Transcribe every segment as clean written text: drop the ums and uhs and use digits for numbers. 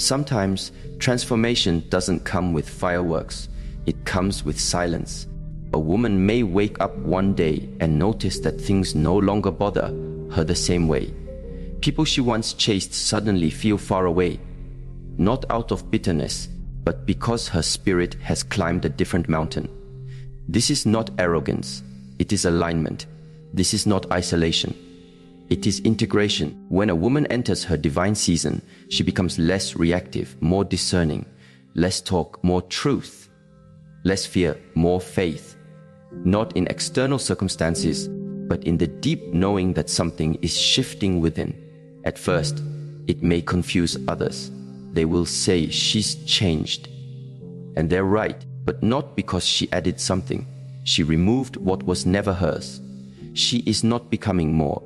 Sometimes transformation doesn't come with fireworks, it comes with silence. A woman may wake up one day and notice that things no longer bother her the same way. People she once chased suddenly feel far away, not out of bitterness, but because her spirit has climbed a different mountain. This is not arrogance, it is alignment. This is not isolation. It is integration. When a woman enters her divine season, she becomes less reactive, more discerning, less talk, more truth, less fear, more faith. Not in external circumstances, but in the deep knowing that something is shifting within. At first, it may confuse others. They will say she's changed. And they're right, but not because she added something. She removed what was never hers. She is not becoming more.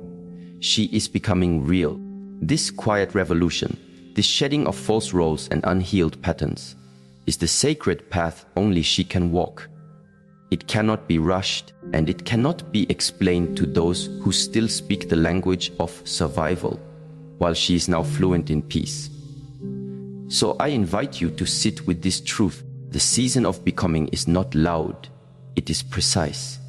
She is becoming real. This quiet revolution, this shedding of false roles and unhealed patterns, is the sacred path only she can walk. It cannot be rushed, and it cannot be explained to those who still speak the language of survival, while she is now fluent in peace. So I invite you to sit with this truth. The season of becoming is not loud, it is precise.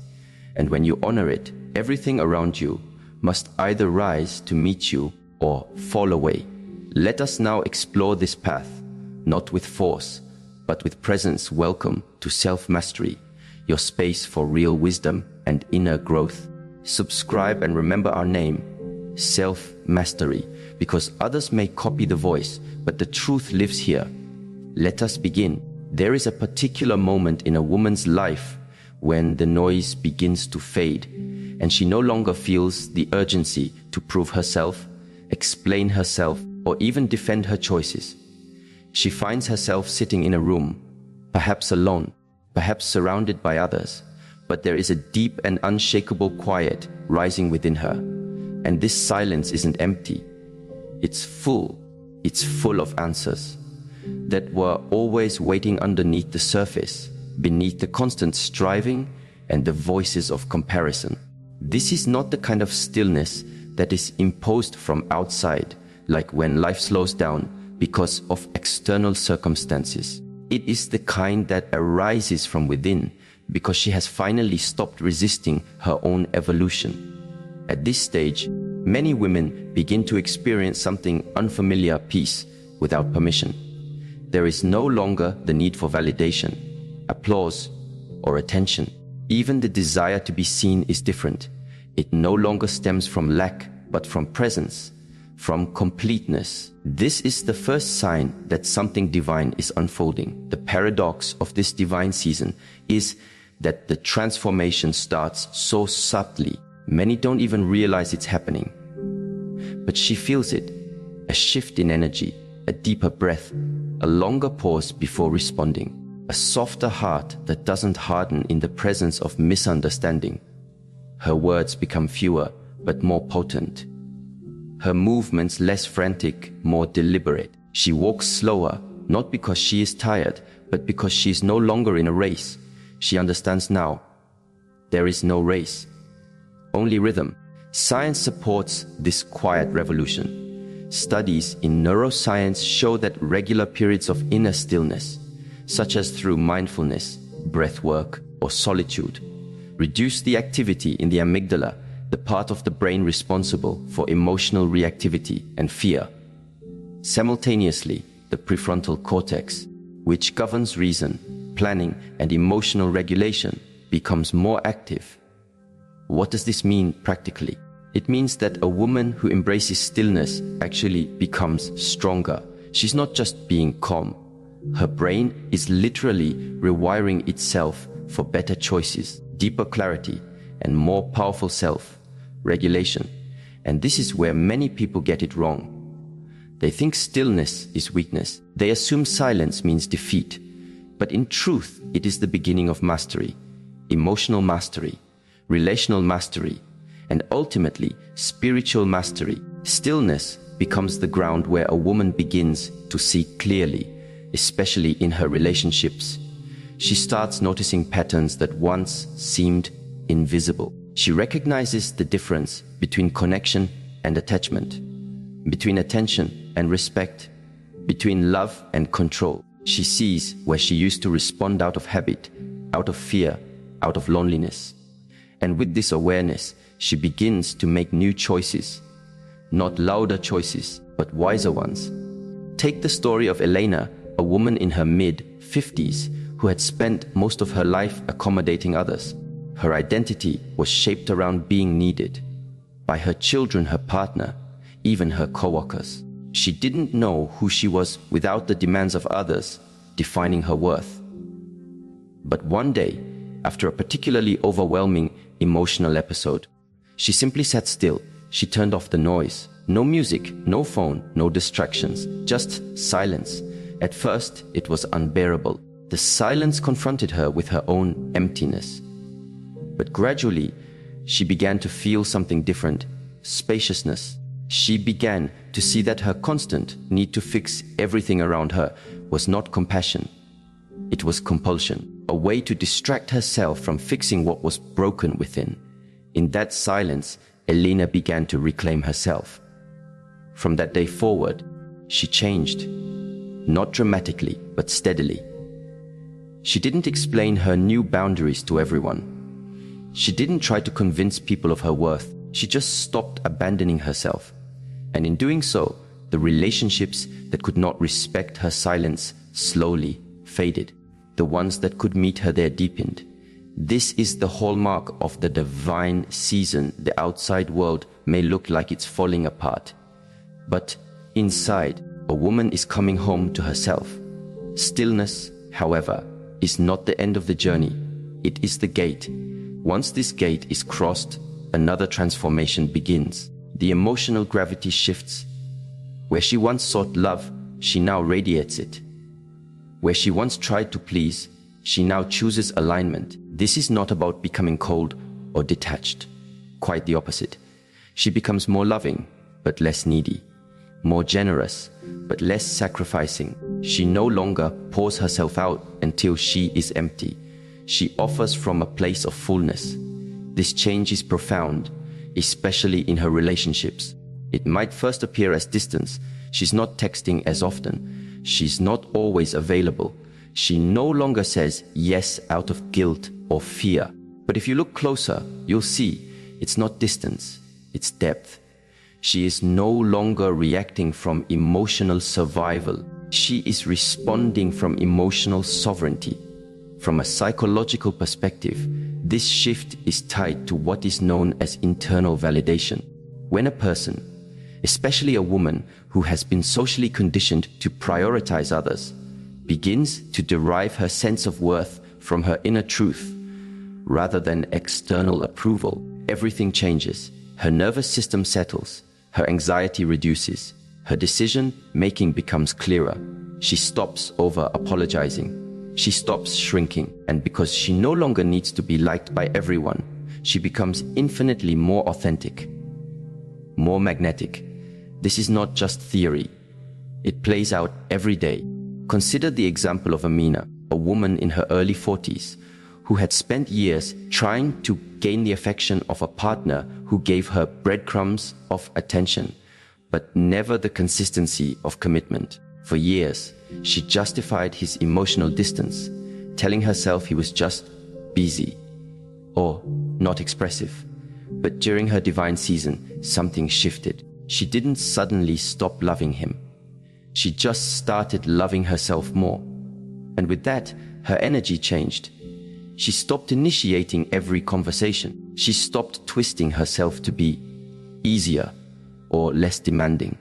And when you honor it, everything around you must either rise to meet you or fall away. Let us now explore this path, not with force, but with presence. Welcome to self-mastery, your space for real wisdom and inner growth. Subscribe and remember our name, self-mastery, because others may copy the voice, but the truth lives here. Let us begin. There is a particular moment in a woman's life when the noise begins to fade, and she no longer feels the urgency to prove herself, explain herself, or even defend her choices. She finds herself sitting in a room, perhaps alone, perhaps surrounded by others, but there is a deep and unshakable quiet rising within her. And this silence isn't empty. It's full of answers that were always waiting underneath the surface, beneath the constant striving and the voices of comparison. This is not the kind of stillness that is imposed from outside, like when life slows down because of external circumstances. It is the kind that arises from within because she has finally stopped resisting her own evolution. At this stage, many women begin to experience something unfamiliar: peace without permission. There is no longer the need for validation, applause, or attention. Even the desire to be seen is different. It no longer stems from lack, but from presence, from completeness. This is the first sign that something divine is unfolding. The paradox of this divine season is that the transformation starts so subtly, many don't even realize it's happening. But she feels it, a shift in energy, a deeper breath, a longer pause before responding. A softer heart that doesn't harden in the presence of misunderstanding. Her words become fewer, but more potent. Her movements less frantic, more deliberate. She walks slower, not because she is tired, but because she is no longer in a race. She understands now. There is no race, only rhythm. Science supports this quiet revolution. Studies in neuroscience show that regular periods of inner stillness, such as through mindfulness, breath work, or solitude, reduce the activity in the amygdala, the part of the brain responsible for emotional reactivity and fear. Simultaneously, the prefrontal cortex, which governs reason, planning, and emotional regulation, becomes more active. What does this mean practically? It means that a woman who embraces stillness actually becomes stronger. She's not just being calm. Her brain is literally rewiring itself for better choices, deeper clarity, and more powerful self-regulation. And this is where many people get it wrong. They think stillness is weakness. They assume silence means defeat. But in truth, it is the beginning of mastery, emotional mastery, relational mastery, and ultimately spiritual mastery. Stillness becomes the ground where a woman begins to see clearly, especially in her relationships. She starts noticing patterns that once seemed invisible. She recognizes the difference between connection and attachment, between attention and respect, between love and control. She sees where she used to respond out of habit, out of fear, out of loneliness. And with this awareness, she begins to make new choices. Not louder choices, but wiser ones. Take the story of Elena, a woman in her mid-50s who had spent most of her life accommodating others. Her identity was shaped around being needed by her children, her partner, even her co-workers. She didn't know who she was without the demands of others defining her worth. But one day, after a particularly overwhelming emotional episode, she simply sat still. She turned off the noise. No music, no phone, no distractions, just silence. At first, it was unbearable. The silence confronted her with her own emptiness. But gradually, she began to feel something different, spaciousness. She began to see that her constant need to fix everything around her was not compassion. It was compulsion, a way to distract herself from fixing what was broken within. In that silence, Elena began to reclaim herself. From that day forward, she changed, not dramatically, but steadily. She didn't explain her new boundaries to everyone. She didn't try to convince people of her worth. She just stopped abandoning herself. And in doing so, the relationships that could not respect her silence slowly faded. The ones that could meet her there deepened. This is the hallmark of the divine season. The outside world may look like it's falling apart. But inside, a woman is coming home to herself. Stillness, however, is not the end of the journey. It is the gate. Once this gate is crossed, another transformation begins. The emotional gravity shifts. Where she once sought love, she now radiates it. Where she once tried to please, she now chooses alignment. This is not about becoming cold or detached. Quite the opposite. She becomes more loving, but less needy. More generous, but less sacrificing. She no longer pours herself out until she is empty. She offers from a place of fullness. This change is profound, especially in her relationships. It might first appear as distance. She's not texting as often. She's not always available. She no longer says yes out of guilt or fear. But if you look closer, you'll see it's not distance, it's depth. She is no longer reacting from emotional survival. She is responding from emotional sovereignty. From a psychological perspective, this shift is tied to what is known as internal validation. When a person, especially a woman who has been socially conditioned to prioritize others, begins to derive her sense of worth from her inner truth rather than external approval, everything changes. Her nervous system settles. Her anxiety reduces. Her decision-making becomes clearer. She stops over-apologizing. She stops shrinking. And because she no longer needs to be liked by everyone, she becomes infinitely more authentic, more magnetic. This is not just theory. It plays out every day. Consider the example of Amina, a woman in her early 40s, who had spent years trying to gain the affection of a partner who gave her breadcrumbs of attention, but never the consistency of commitment. For years, she justified his emotional distance, telling herself he was just busy or not expressive. But during her divine season, something shifted. She didn't suddenly stop loving him. She just started loving herself more. And with that, her energy changed. She stopped initiating every conversation. She stopped twisting herself to be easier or less demanding.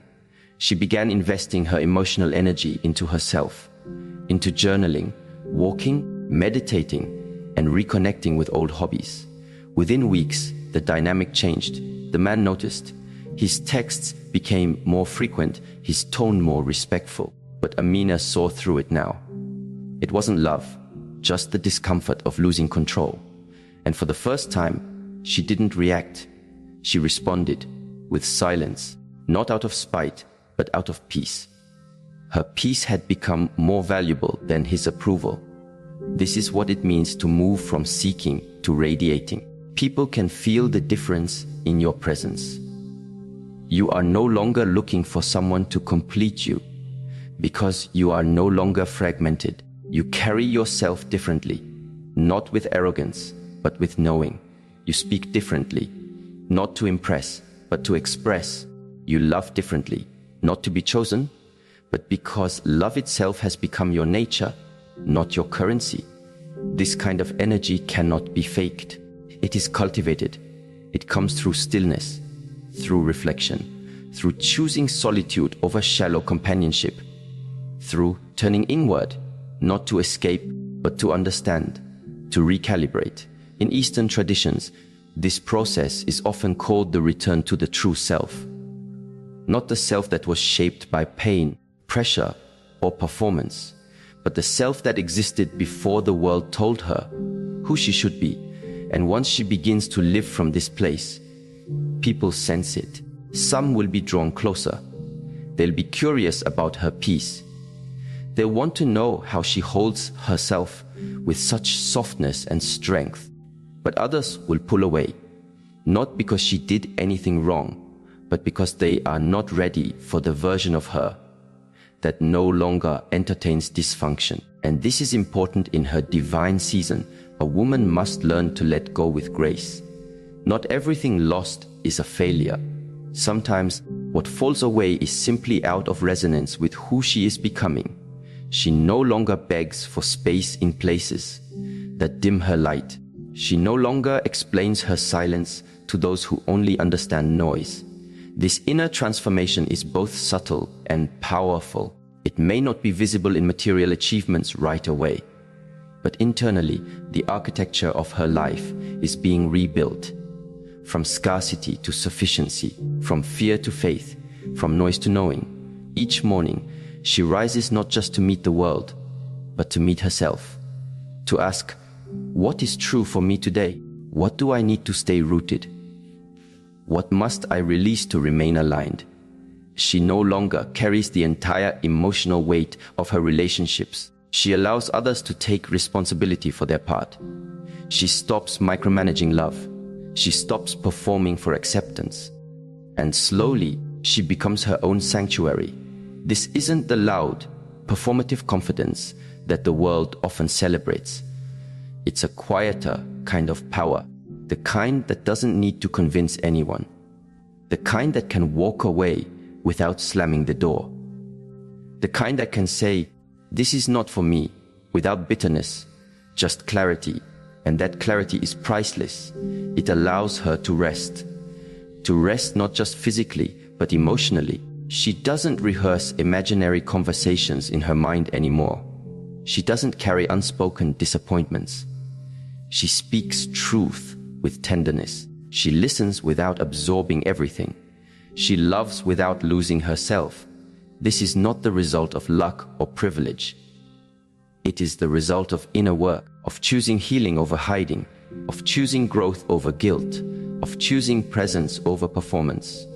She began investing her emotional energy into herself, into journaling, walking, meditating, and reconnecting with old hobbies. Within weeks, the dynamic changed. The man noticed. His texts became more frequent, his tone more respectful. But Amina saw through it now. It wasn't love, just the discomfort of losing control. And for the first time, she didn't react. She responded with silence, not out of spite, but out of peace. Her peace had become more valuable than his approval. This is what it means to move from seeking to radiating. People can feel the difference in your presence. You are no longer looking for someone to complete you. Because you are no longer fragmented. You carry yourself differently, not with arrogance, but with knowing. You speak differently, not to impress, but to express. You love differently, not to be chosen, but because love itself has become your nature, not your currency. This kind of energy cannot be faked. It is cultivated. It comes through stillness, through reflection, through choosing solitude over shallow companionship, through turning inward, not to escape, but to understand, to recalibrate. In Eastern traditions, this process is often called the return to the true self. Not the self that was shaped by pain, pressure, or performance, but the self that existed before the world told her who she should be. And once she begins to live from this place, people sense it. Some will be drawn closer. They'll be curious about her peace. They'll want to know how she holds herself with such softness and strength. But others will pull away, not because she did anything wrong, but because they are not ready for the version of her that no longer entertains dysfunction. And this is important in her divine season. A woman must learn to let go with grace. Not everything lost is a failure. Sometimes what falls away is simply out of resonance with who she is becoming. She no longer begs for space in places that dim her light. She no longer explains her silence to those who only understand noise. This inner transformation is both subtle and powerful. It may not be visible in material achievements right away, but internally, the architecture of her life is being rebuilt. From scarcity to sufficiency, from fear to faith, from noise to knowing. Each morning, she rises not just to meet the world, but to meet herself. To ask, what is true for me today? What do I need to stay rooted? What must I release to remain aligned? She no longer carries the entire emotional weight of her relationships. She allows others to take responsibility for their part. She stops micromanaging love. She stops performing for acceptance. And slowly, she becomes her own sanctuary. This isn't the loud, performative confidence that the world often celebrates. It's a quieter kind of power, the kind that doesn't need to convince anyone, the kind that can walk away without slamming the door, the kind that can say, "This is not for me," without bitterness, just clarity, and that clarity is priceless. It allows her to rest not just physically, but emotionally. She doesn't rehearse imaginary conversations in her mind anymore. She doesn't carry unspoken disappointments. She speaks truth with tenderness. She listens without absorbing everything. She loves without losing herself. This is not the result of luck or privilege. It is the result of inner work, of choosing healing over hiding, of choosing growth over guilt, of choosing presence over performance.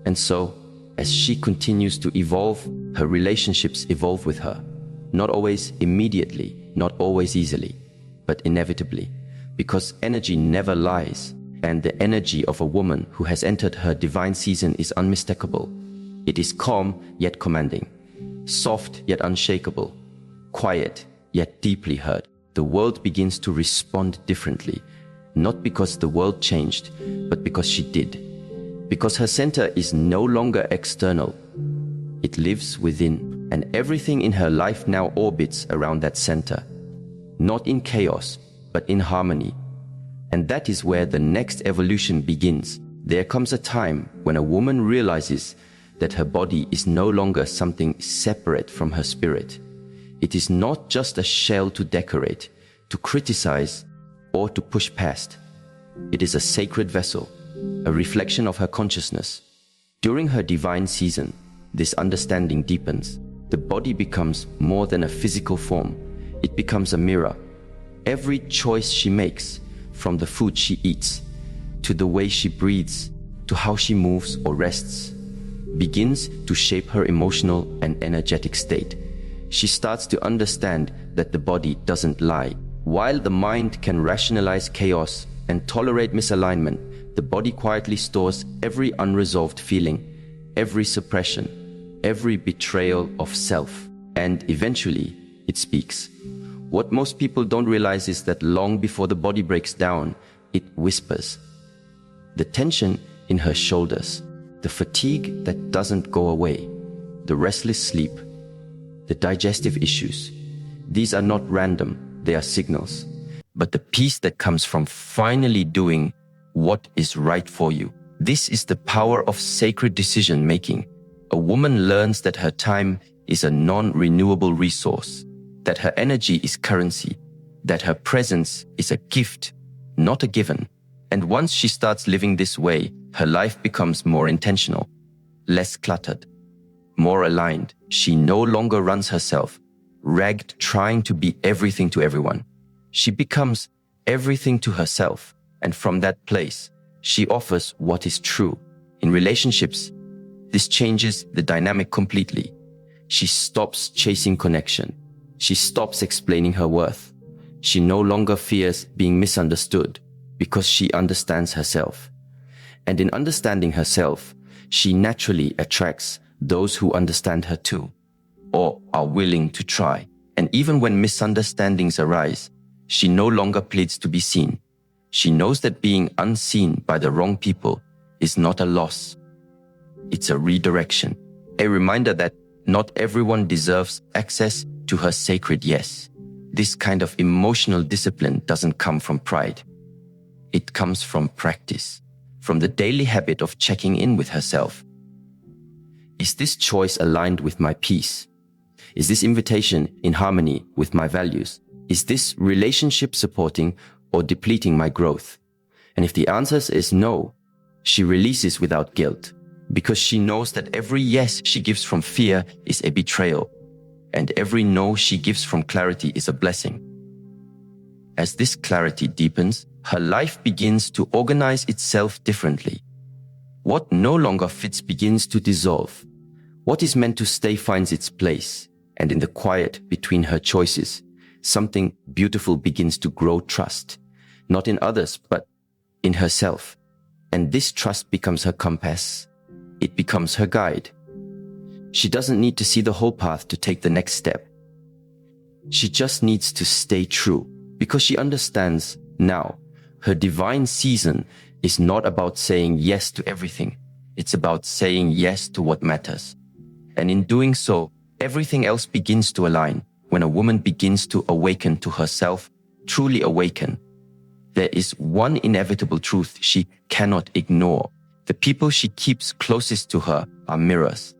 And so, as she continues to evolve, her relationships evolve with her. Not always immediately, not always easily, but inevitably, because energy never lies, and the energy of a woman who has entered her divine season is unmistakable. It is calm yet commanding, soft yet unshakable, quiet yet deeply heard. The world begins to respond differently, not because the world changed, but because she did. Because her center is no longer external, it lives within, and everything in her life now orbits around that center, not in chaos, but in harmony. And that is where the next evolution begins. There comes a time when a woman realizes that her body is no longer something separate from her spirit. It is not just a shell to decorate, to criticize, or to push past. It is a sacred vessel, a reflection of her consciousness. During her divine season, this understanding deepens. The body becomes more than a physical form. It becomes a mirror. Every choice she makes, from the food she eats, to the way she breathes, to how she moves or rests, begins to shape her emotional and energetic state. She starts to understand that the body doesn't lie. While the mind can rationalize chaos and tolerate misalignment, the body quietly stores every unresolved feeling, every suppression, every betrayal of self, and eventually it speaks. What most people don't realize is that long before the body breaks down, it whispers. The tension in her shoulders, the fatigue that doesn't go away, the restless sleep, the digestive issues. These are not random, they are signals. But the peace that comes from finally doing what is right for you. This is the power of sacred decision making. A woman learns that her time is a non-renewable resource, that her energy is currency, that her presence is a gift, not a given. And once she starts living this way, her life becomes more intentional, less cluttered, more aligned. She no longer runs herself, ragged trying to be everything to everyone. She becomes everything to herself, and from that place, she offers what is true. In relationships, this changes the dynamic completely. She stops chasing connection. She stops explaining her worth. She no longer fears being misunderstood because she understands herself. And in understanding herself, she naturally attracts those who understand her too, or are willing to try. And even when misunderstandings arise, she no longer pleads to be seen. She knows that being unseen by the wrong people is not a loss. It's a redirection, a reminder that not everyone deserves access to her sacred yes. This kind of emotional discipline doesn't come from pride. It comes from practice, from the daily habit of checking in with herself. Is this choice aligned with my peace? Is this invitation in harmony with my values? Is this relationship supporting or depleting my growth? And if the answer is no, she releases without guilt, because she knows that every yes she gives from fear is a betrayal, and every no she gives from clarity is a blessing. As this clarity deepens, her life begins to organize itself differently. What no longer fits begins to dissolve. What is meant to stay finds its place, and in the quiet between her choices, something beautiful begins to grow trust, not in others, but in herself. And this trust becomes her compass. It becomes her guide. She doesn't need to see the whole path to take the next step. She just needs to stay true, because she understands now her divine season is not about saying yes to everything. It's about saying yes to what matters. And in doing so, everything else begins to align. When a woman begins to awaken to herself, truly awaken, there is one inevitable truth she cannot ignore. The people she keeps closest to her are mirrors.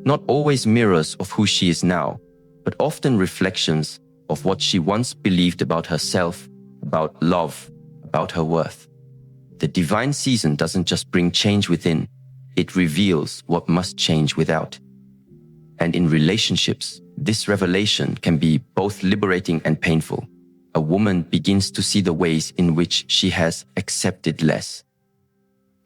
Not always mirrors of who she is now, but often reflections of what she once believed about herself, about love, about her worth. The divine season doesn't just bring change within, it reveals what must change without. And in relationships, this revelation can be both liberating and painful. A woman begins to see the ways in which she has accepted less.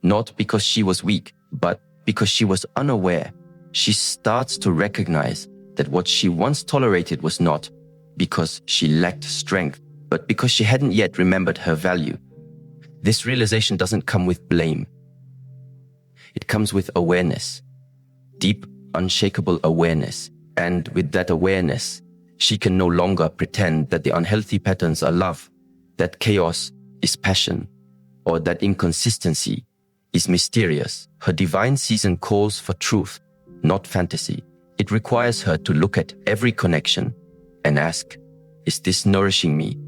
Not because she was weak, but because she was unaware. She starts to recognize that what she once tolerated was not because she lacked strength, but because she hadn't yet remembered her value. This realization doesn't come with blame. It comes with awareness, deep, unshakable awareness. And with that awareness, she can no longer pretend that the unhealthy patterns are love, that chaos is passion, or that inconsistency is mysterious. Her divine season calls for truth, not fantasy. It requires her to look at every connection and ask, is this nourishing me?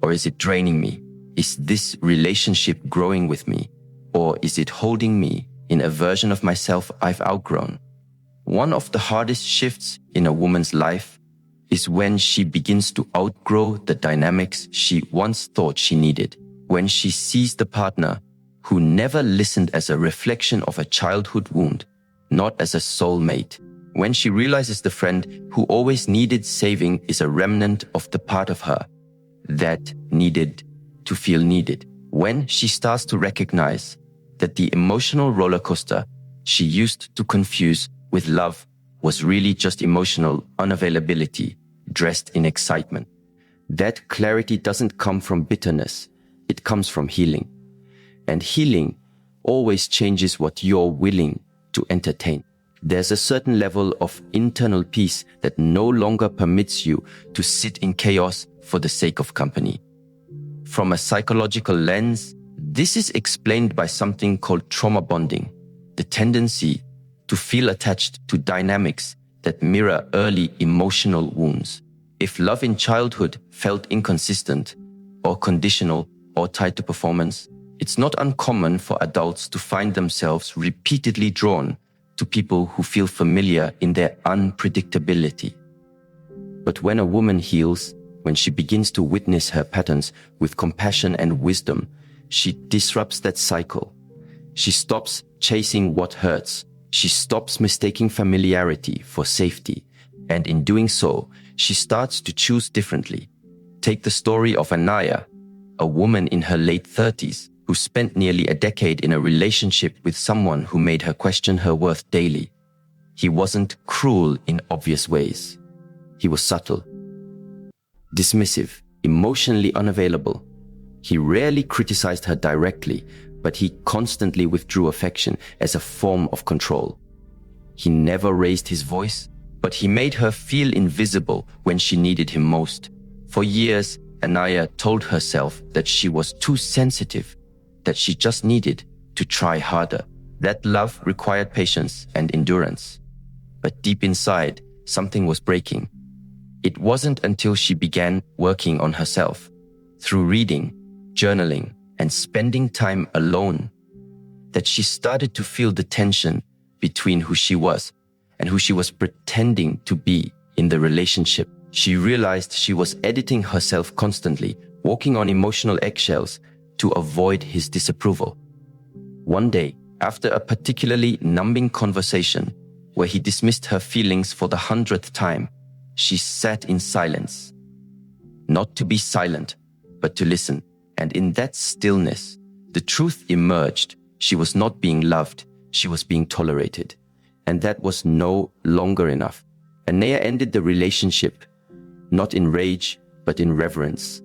Or is it draining me? Is this relationship growing with me? Or is it holding me in a version of myself I've outgrown? One of the hardest shifts in a woman's life is when she begins to outgrow the dynamics she once thought she needed. When she sees the partner who never listened as a reflection of a childhood wound, not as a soulmate. When she realizes the friend who always needed saving is a remnant of the part of her that needed to feel needed. When she starts to recognize that the emotional roller coaster she used to confuse with love was really just emotional unavailability dressed in excitement. That clarity doesn't come from bitterness. It comes from healing. And healing always changes what you're willing to entertain. There's a certain level of internal peace that no longer permits you to sit in chaos for the sake of company. From a psychological lens, this is explained by something called trauma bonding, the tendency to feel attached to dynamics that mirror early emotional wounds. If love in childhood felt inconsistent or conditional or tied to performance, it's not uncommon for adults to find themselves repeatedly drawn to people who feel familiar in their unpredictability. But when a woman heals, when she begins to witness her patterns with compassion and wisdom, she disrupts that cycle. She stops chasing what hurts. She stops mistaking familiarity for safety. And in doing so, she starts to choose differently. Take the story of Anaya, a woman in her late 30s who spent nearly a decade in a relationship with someone who made her question her worth daily. He wasn't cruel in obvious ways. He was subtle, dismissive, emotionally unavailable. He rarely criticized her directly, but he constantly withdrew affection as a form of control. He never raised his voice, but he made her feel invisible when she needed him most. For years, Anaya told herself that she was too sensitive, that she just needed to try harder. That love required patience and endurance. But deep inside, something was breaking. It wasn't until she began working on herself, through reading, journaling, and spending time alone, that she started to feel the tension between who she was and who she was pretending to be in the relationship. She realized she was editing herself constantly, walking on emotional eggshells to avoid his disapproval. One day, after a particularly numbing conversation where he dismissed her feelings for the 100th time, she sat in silence. Not to be silent, but to listen. And in that stillness, the truth emerged. She was not being loved, she was being tolerated. And that was no longer enough. Anaya ended the relationship, not in rage, but in reverence.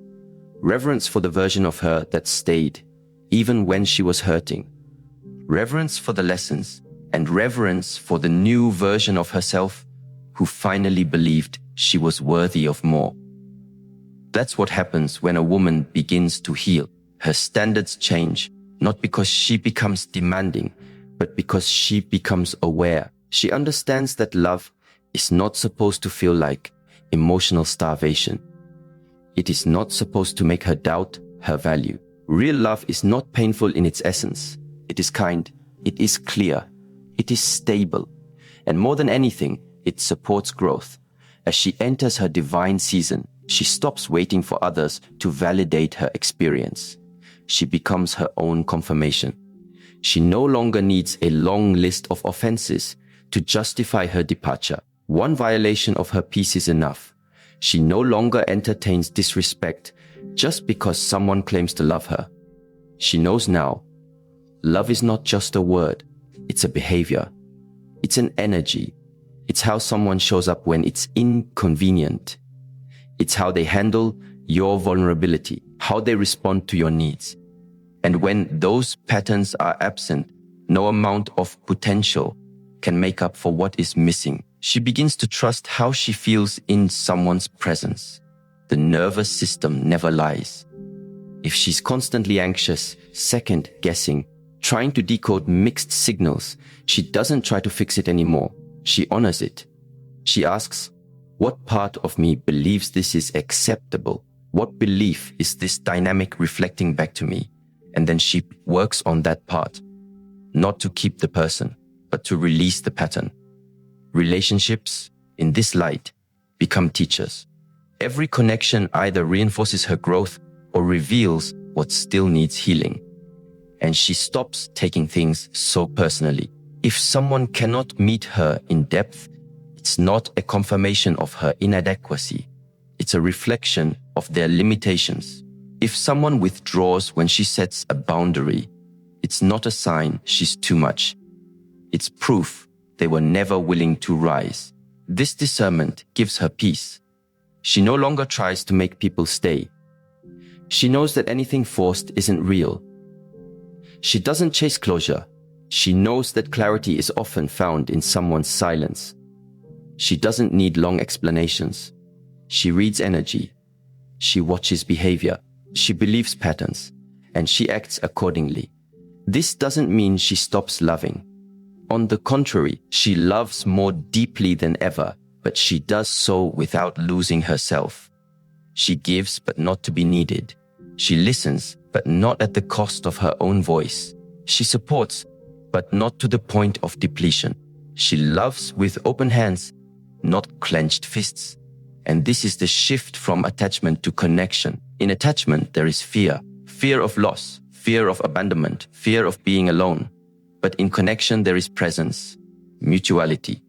Reverence for the version of her that stayed, even when she was hurting. Reverence for the lessons, and reverence for the new version of herself who finally believed she was worthy of more. That's what happens when a woman begins to heal. Her standards change, not because she becomes demanding, but because she becomes aware. She understands that love is not supposed to feel like emotional starvation. It is not supposed to make her doubt her value. Real love is not painful in its essence. It is kind, it is clear, it is stable, and more than anything, it supports growth. As she enters her divine season, she stops waiting for others to validate her experience. She becomes her own confirmation. She no longer needs a long list of offenses to justify her departure. One violation of her peace is enough. She no longer entertains disrespect just because someone claims to love her. She knows now, love is not just a word, it's a behavior. It's an energy. It's how someone shows up when it's inconvenient. It's how they handle your vulnerability, how they respond to your needs. And when those patterns are absent, no amount of potential can make up for what is missing. She begins to trust how she feels in someone's presence. The nervous system never lies. If she's constantly anxious, second-guessing, trying to decode mixed signals, she doesn't try to fix it anymore. She honors it. She asks, what part of me believes this is acceptable? What belief is this dynamic reflecting back to me? And then she works on that part, not to keep the person, but to release the pattern. Relationships, in this light, become teachers. Every connection either reinforces her growth or reveals what still needs healing. And she stops taking things so personally. If someone cannot meet her in depth, it's not a confirmation of her inadequacy. It's a reflection of their limitations. If someone withdraws when she sets a boundary, it's not a sign she's too much. It's proof they were never willing to rise. This discernment gives her peace. She no longer tries to make people stay. She knows that anything forced isn't real. She doesn't chase closure. She knows that clarity is often found in someone's silence. She doesn't need long explanations. She reads energy. She watches behavior. She believes patterns. And she acts accordingly. This doesn't mean she stops loving. On the contrary, she loves more deeply than ever, but she does so without losing herself. She gives, but not to be needed. She listens, but not at the cost of her own voice. She supports, but not to the point of depletion. She loves with open hands, not clenched fists. And this is the shift from attachment to connection. In attachment, there is fear. Fear of loss, fear of abandonment, fear of being alone. But in connection, there is presence, mutuality,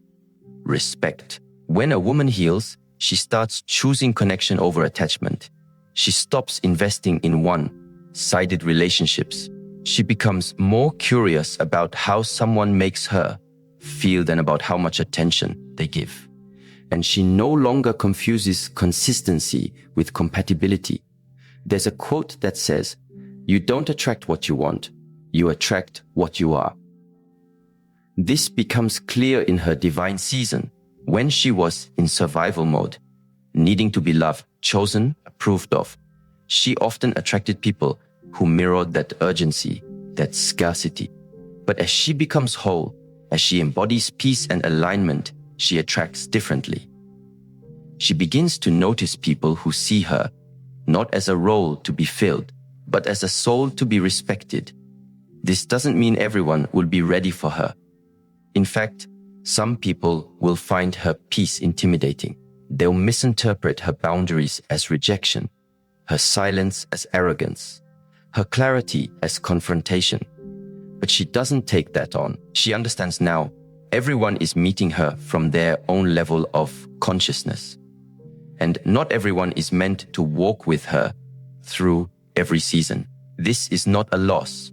respect. When a woman heals, she starts choosing connection over attachment. She stops investing in one-sided relationships. She becomes more curious about how someone makes her feel than about how much attention they give. And she no longer confuses consistency with compatibility. There's a quote that says, "You don't attract what you want, you attract what you are." This becomes clear in her divine season, when she was in survival mode, needing to be loved, chosen, approved of. She often attracted people who mirrored that urgency, that scarcity. But as she becomes whole, as she embodies peace and alignment, she attracts differently. She begins to notice people who see her not as a role to be filled, but as a soul to be respected. This doesn't mean everyone will be ready for her. In fact, some people will find her peace intimidating. They'll misinterpret her boundaries as rejection, her silence as arrogance, her clarity as confrontation. But she doesn't take that on. She understands now everyone is meeting her from their own level of consciousness. And not everyone is meant to walk with her through every season. This is not a loss.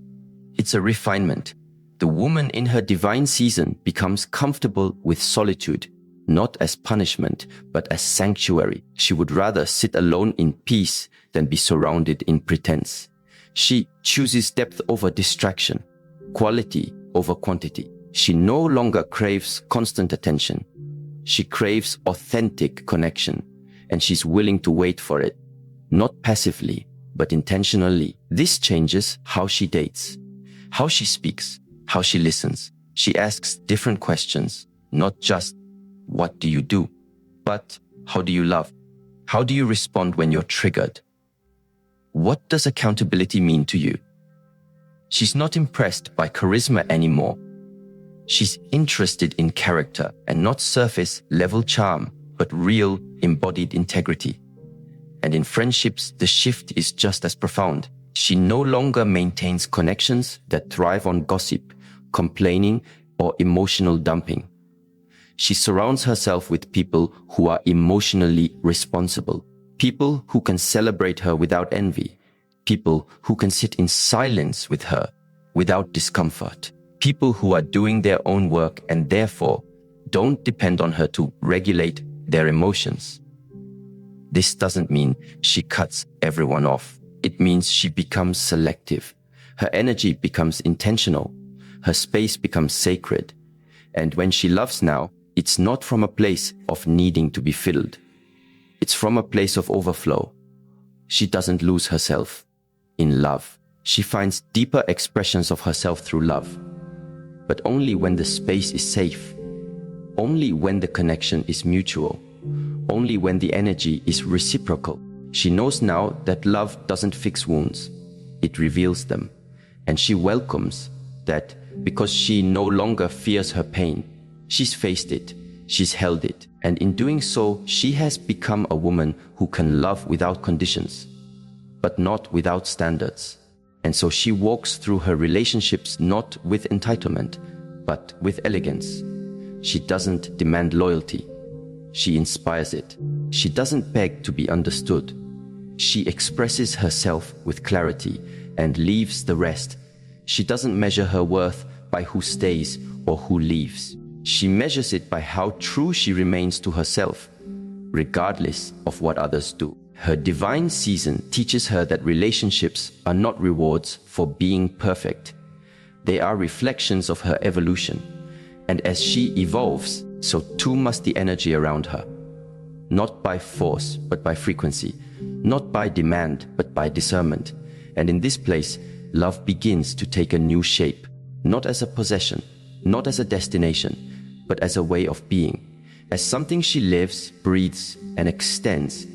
It's a refinement. The woman in her divine season becomes comfortable with solitude, not as punishment, but as sanctuary. She would rather sit alone in peace than be surrounded in pretense. She chooses depth over distraction, quality over quantity. She no longer craves constant attention. She craves authentic connection, and she's willing to wait for it, not passively, but intentionally. This changes how she dates, how she speaks, how she listens. She asks different questions, not just, "What do you do?" but, "How do you love? How do you respond when you're triggered? What does accountability mean to you?" She's not impressed by charisma anymore. She's interested in character, and not surface-level charm, but real, embodied integrity. And in friendships, the shift is just as profound. She no longer maintains connections that thrive on gossip, complaining, or emotional dumping. She surrounds herself with people who are emotionally responsible, people who can celebrate her without envy, people who can sit in silence with her without discomfort, people who are doing their own work and therefore don't depend on her to regulate their emotions. This doesn't mean she cuts everyone off. It means she becomes selective. Her energy becomes intentional. Her space becomes sacred. And when she loves now, it's not from a place of needing to be filled. It's from a place of overflow. She doesn't lose herself in love. She finds deeper expressions of herself through love. But only when the space is safe. Only when the connection is mutual. Only when the energy is reciprocal. She knows now that love doesn't fix wounds. It reveals them. And she welcomes that because she no longer fears her pain. She's faced it. She's held it. And in doing so, she has become a woman who can love without conditions, but not without standards. And so she walks through her relationships not with entitlement, but with elegance. She doesn't demand loyalty. She inspires it. She doesn't beg to be understood. She expresses herself with clarity and leaves the rest. She doesn't measure her worth by who stays or who leaves. She measures it by how true she remains to herself, regardless of what others do. Her divine season teaches her that relationships are not rewards for being perfect, They are reflections of her evolution. And as she evolves, so too must the energy around her. Not by force, but by frequency. Not by demand, but by discernment. And in this place, love begins to take a new shape. Not as a possession, not as a destination, but as a way of being. As something she lives, breathes, and extends.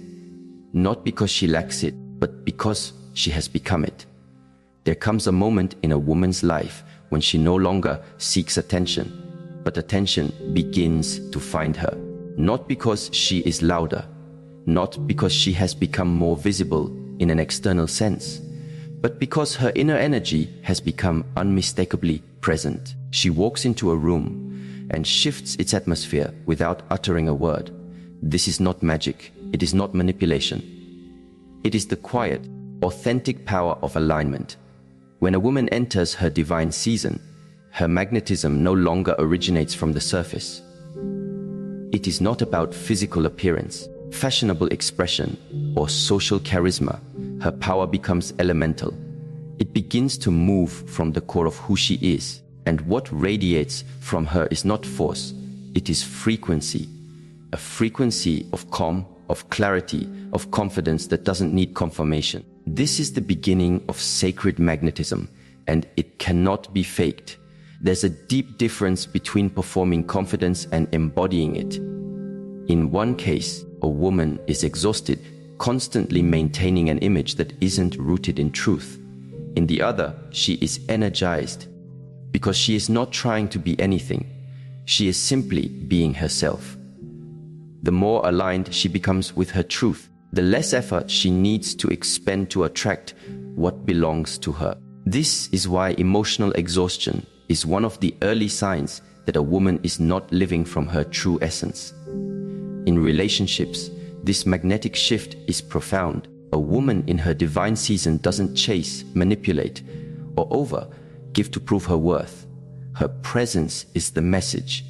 Not because she lacks it, but because she has become it. There comes a moment in a woman's life when she no longer seeks attention, but attention begins to find her. Not because she is louder, not because she has become more visible in an external sense, but because her inner energy has become unmistakably present. She walks into a room and shifts its atmosphere without uttering a word. This is not magic. It is not manipulation. It is the quiet, authentic power of alignment. When a woman enters her divine season, her magnetism no longer originates from the surface. It is not about physical appearance, fashionable expression, or social charisma. Her power becomes elemental. It begins to move from the core of who she is. And what radiates from her is not force, it is frequency. A frequency of calm, of clarity, of confidence that doesn't need confirmation. This is the beginning of sacred magnetism, and it cannot be faked. There's a deep difference between performing confidence and embodying it. In one case, a woman is exhausted, constantly maintaining an image that isn't rooted in truth. In the other, she is energized, because she is not trying to be anything. She is simply being herself. The more aligned she becomes with her truth, the less effort she needs to expend to attract what belongs to her. This is why emotional exhaustion is one of the early signs that a woman is not living from her true essence. In relationships, this magnetic shift is profound. A woman in her divine season doesn't chase, manipulate, or give to prove her worth. Her presence is the message.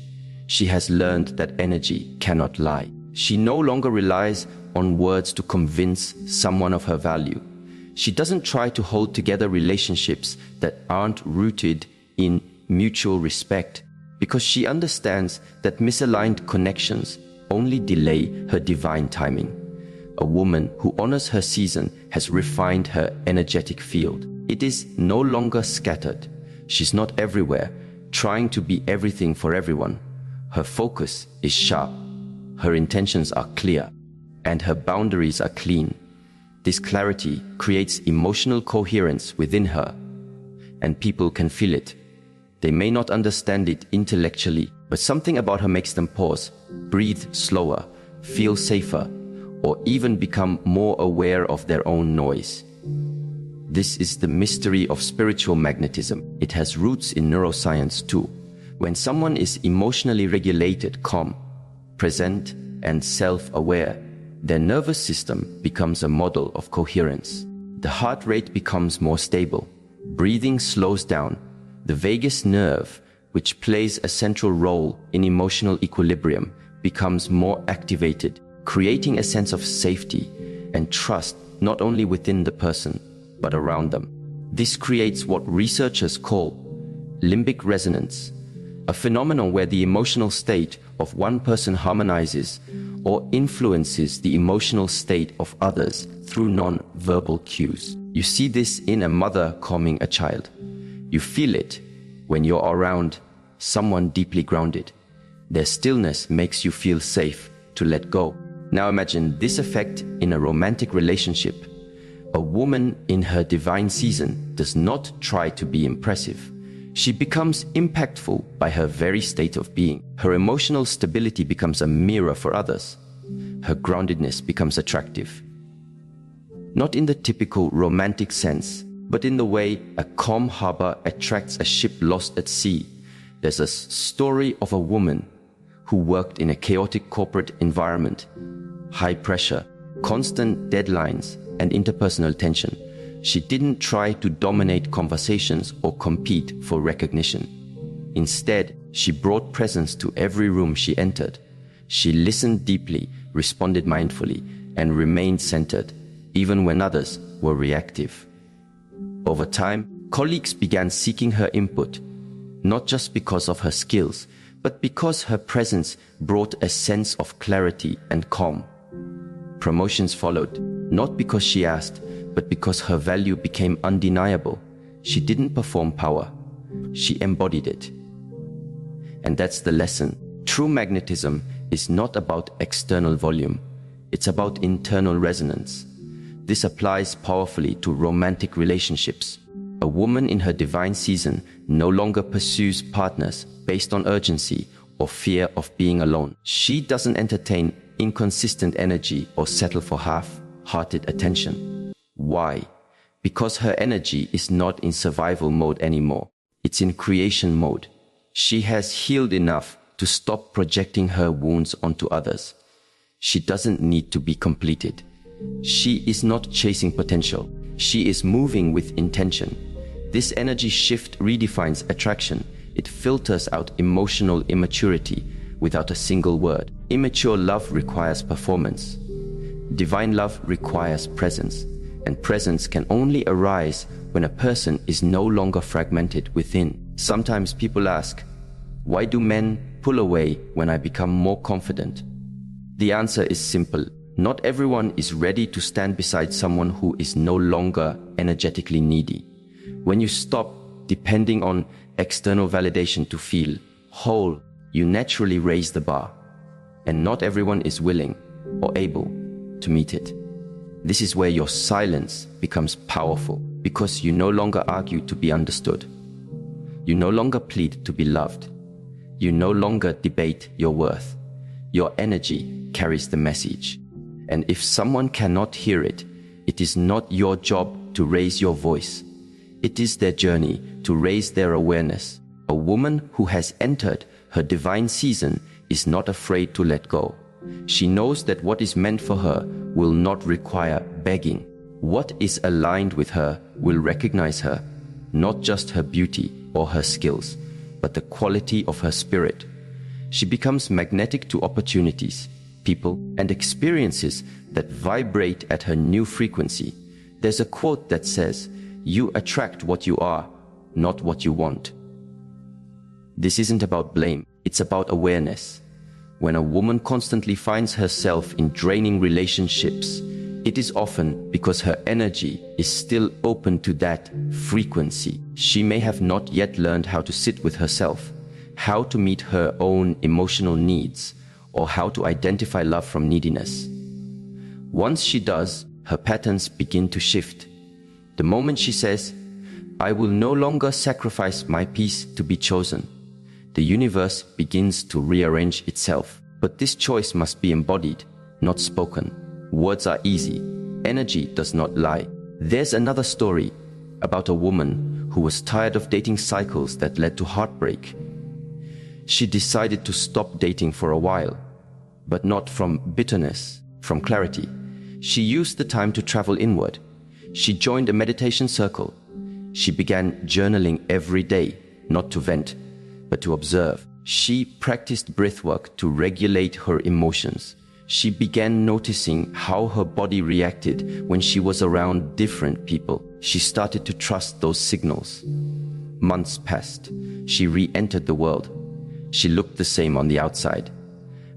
She has learned that energy cannot lie. She no longer relies on words to convince someone of her value. She doesn't try to hold together relationships that aren't rooted in mutual respect, because she understands that misaligned connections only delay her divine timing. A woman who honors her season has refined her energetic field. It is no longer scattered. She's not everywhere, trying to be everything for everyone. Her focus is sharp. Her intentions are clear, and her boundaries are clean. This clarity creates emotional coherence within her, and people can feel it. They may not understand it intellectually, but something about her makes them pause, breathe slower, feel safer, or even become more aware of their own noise. This is the mystery of spiritual magnetism. It has roots in neuroscience too. When someone is emotionally regulated, calm, present, and self-aware, their nervous system becomes a model of coherence. The heart rate becomes more stable. Breathing slows down. The vagus nerve, which plays a central role in emotional equilibrium, becomes more activated, creating a sense of safety and trust not only within the person, but around them. This creates what researchers call limbic resonance, a phenomenon where the emotional state of one person harmonizes or influences the emotional state of others through non-verbal cues. You see this in a mother calming a child. You feel it when you're around someone deeply grounded. Their stillness makes you feel safe to let go. Now imagine this effect in a romantic relationship. A woman in her divine season does not try to be impressive. She becomes impactful by her very state of being. Her emotional stability becomes a mirror for others. Her groundedness becomes attractive. Not in the typical romantic sense, but in the way a calm harbor attracts a ship lost at sea. There's a story of a woman who worked in a chaotic corporate environment, high pressure, constant deadlines, and interpersonal tension. She didn't try to dominate conversations or compete for recognition. Instead, she brought presence to every room she entered. She listened deeply, responded mindfully, and remained centered, even when others were reactive. Over time, Colleagues began seeking her input, not just because of her skills, but because her presence brought a sense of clarity and calm. Promotions followed, not because she asked, but because her value became undeniable. She didn't perform power, she embodied it. And that's the lesson. True magnetism is not about external volume, it's about internal resonance. This applies powerfully to romantic relationships. A woman in her divine season no longer pursues partners based on urgency or fear of being alone. She doesn't entertain inconsistent energy or settle for half-hearted attention. Why? Because her energy is not in survival mode anymore. It's in creation mode. She has healed enough to stop projecting her wounds onto others. She doesn't need to be completed. She is not chasing potential. She is moving with intention. This energy shift redefines attraction. It filters out emotional immaturity without a single word. Immature love requires performance. Divine love requires presence, and presence can only arise when a person is no longer fragmented within. Sometimes people ask, why do men pull away when I become more confident? The answer is simple. Not everyone is ready to stand beside someone who is no longer energetically needy. When you stop depending on external validation to feel whole, you naturally raise the bar. And not everyone is willing or able to meet it. This is where your silence becomes powerful, because you no longer argue to be understood. You no longer plead to be loved. You no longer debate your worth. Your energy carries the message. And if someone cannot hear it, it is not your job to raise your voice. It is their journey to raise their awareness. A woman who has entered her divine season is not afraid to let go. She knows that what is meant for her will not require begging. What is aligned with her will recognize her, not just her beauty or her skills, but the quality of her spirit. She becomes magnetic to opportunities, people, and experiences that vibrate at her new frequency. There's a quote that says, "You attract what you are, not what you want." This isn't about blame, it's about awareness. When a woman constantly finds herself in draining relationships, it is often because her energy is still open to that frequency. She may have not yet learned how to sit with herself, how to meet her own emotional needs, or how to identify love from neediness. Once she does, her patterns begin to shift. The moment she says, "I will no longer sacrifice my peace to be chosen," the universe begins to rearrange itself. But this choice must be embodied, not spoken. Words are easy. Energy does not lie. There's another story about a woman who was tired of dating cycles that led to heartbreak. She decided to stop dating for a while, but not from bitterness, from clarity. She used the time to travel inward. She joined a meditation circle. She began journaling every day, not to vent, but to observe. She practiced breathwork to regulate her emotions. She began noticing how her body reacted when she was around different people. She started to trust those signals. Months passed. She re-entered the world. She looked the same on the outside,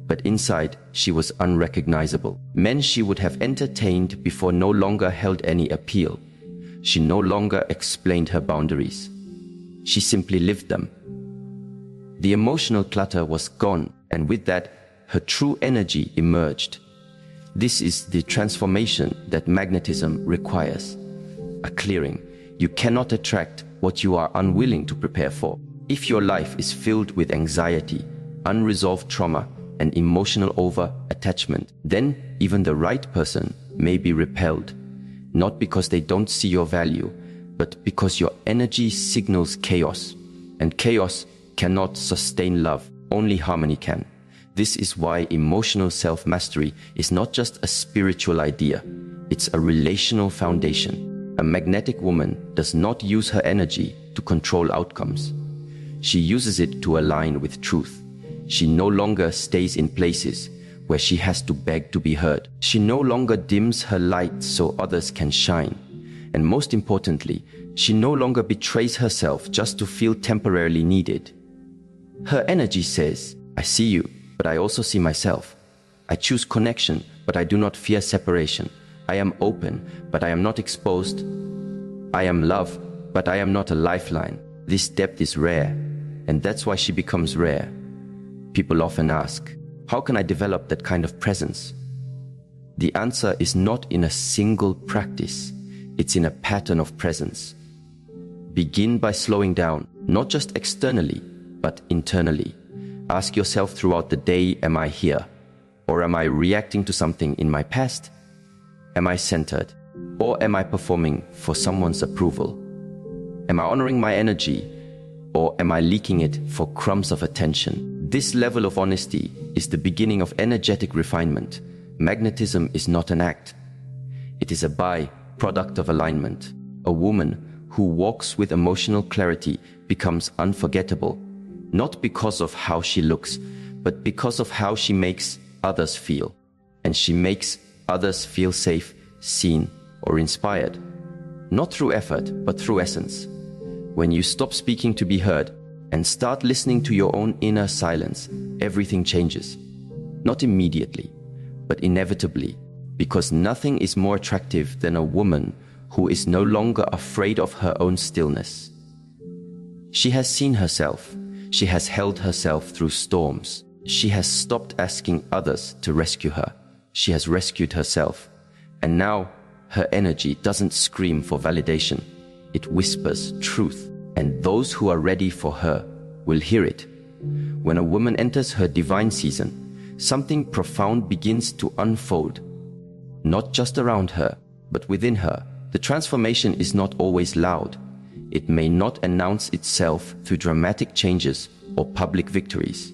but inside she was unrecognizable. Men she would have entertained before no longer held any appeal. She no longer explained her boundaries. She simply lived them. The emotional clutter was gone, and with that, her true energy emerged. This is the transformation that magnetism requires. A clearing. You cannot attract what you are unwilling to prepare for. If your life is filled with anxiety, unresolved trauma, and emotional over-attachment, then even the right person may be repelled, not because they don't see your value, but because your energy signals chaos, and chaos cannot sustain love, only harmony can. This is why emotional self-mastery is not just a spiritual idea, it's a relational foundation. A magnetic woman does not use her energy to control outcomes. She uses it to align with truth. She no longer stays in places where she has to beg to be heard. She no longer dims her light so others can shine. And most importantly, she no longer betrays herself just to feel temporarily needed. Her energy says, I see you, but I also see myself. I choose connection, but I do not fear separation. I am open, but I am not exposed. I am love, but I am not a lifeline. This depth is rare, and that's why she becomes rare. People often ask, how can I develop that kind of presence? The answer is not in a single practice. It's in a pattern of presence. Begin by slowing down, not just externally, but internally. Ask yourself throughout the day, am I here? Or am I reacting to something in my past? Am I centered? Or am I performing for someone's approval? Am I honoring my energy? Or am I leaking it for crumbs of attention? This level of honesty is the beginning of energetic refinement. Magnetism is not an act. It is a byproduct of alignment. A woman who walks with emotional clarity becomes unforgettable, not because of how she looks, but because of how she makes others feel. And she makes others feel safe, seen, or inspired. Not through effort, but through essence. When you stop speaking to be heard and start listening to your own inner silence, everything changes. Not immediately, but inevitably, because nothing is more attractive than a woman who is no longer afraid of her own stillness. She has seen herself. She has held herself through storms. She has stopped asking others to rescue her. She has rescued herself. And now her energy doesn't scream for validation. It whispers truth. And those who are ready for her will hear it. When a woman enters her divine season, something profound begins to unfold. Not just around her, but within her. The transformation is not always loud. It may not announce itself through dramatic changes or public victories.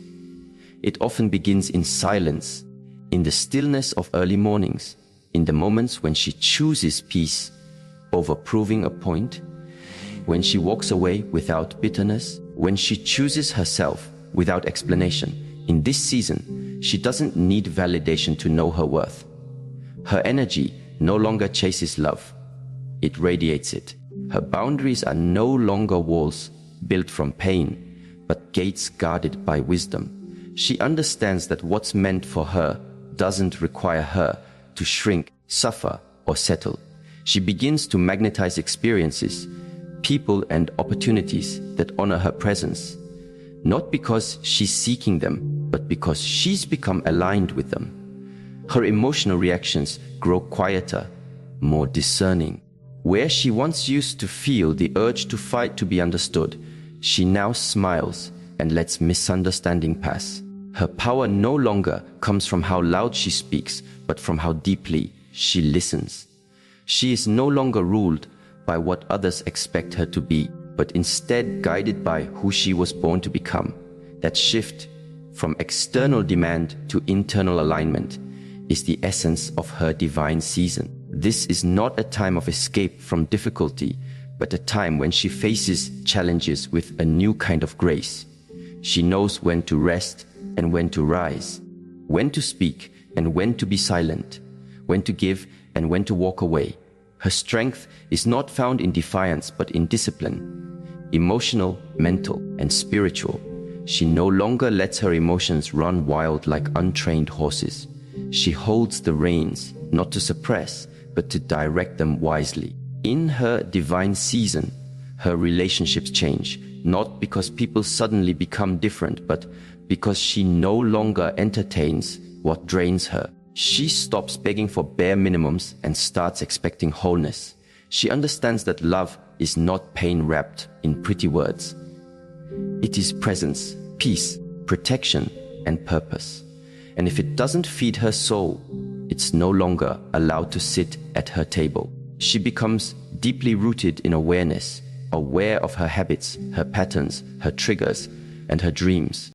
It often begins in silence, in the stillness of early mornings, in the moments when she chooses peace over proving a point, when she walks away without bitterness, when she chooses herself without explanation. In this season, she doesn't need validation to know her worth. Her energy no longer chases love. It radiates it. Her boundaries are no longer walls built from pain, but gates guarded by wisdom. She understands that what's meant for her doesn't require her to shrink, suffer, or settle. She begins to magnetize experiences, people, and opportunities that honor her presence, not because she's seeking them, but because she's become aligned with them. Her emotional reactions grow quieter, more discerning. Where she once used to feel the urge to fight to be understood, she now smiles and lets misunderstanding pass. Her power no longer comes from how loud she speaks, but from how deeply she listens. She is no longer ruled by what others expect her to be, but instead guided by who she was born to become. That shift from external demand to internal alignment is the essence of her divine season. This is not a time of escape from difficulty, but a time when she faces challenges with a new kind of grace. She knows when to rest and when to rise, when to speak and when to be silent, when to give and when to walk away. Her strength is not found in defiance, but in discipline, emotional, mental, and spiritual. She no longer lets her emotions run wild like untrained horses. She holds the reins, not to suppress, but to direct them wisely. In her divine season, her relationships change, not because people suddenly become different, but because she no longer entertains what drains her. She stops begging for bare minimums and starts expecting wholeness. She understands that love is not pain wrapped in pretty words. It is presence, peace, protection, and purpose. And if it doesn't feed her soul, it's no longer allowed to sit at her table. She becomes deeply rooted in awareness, aware of her habits, her patterns, her triggers, and her dreams.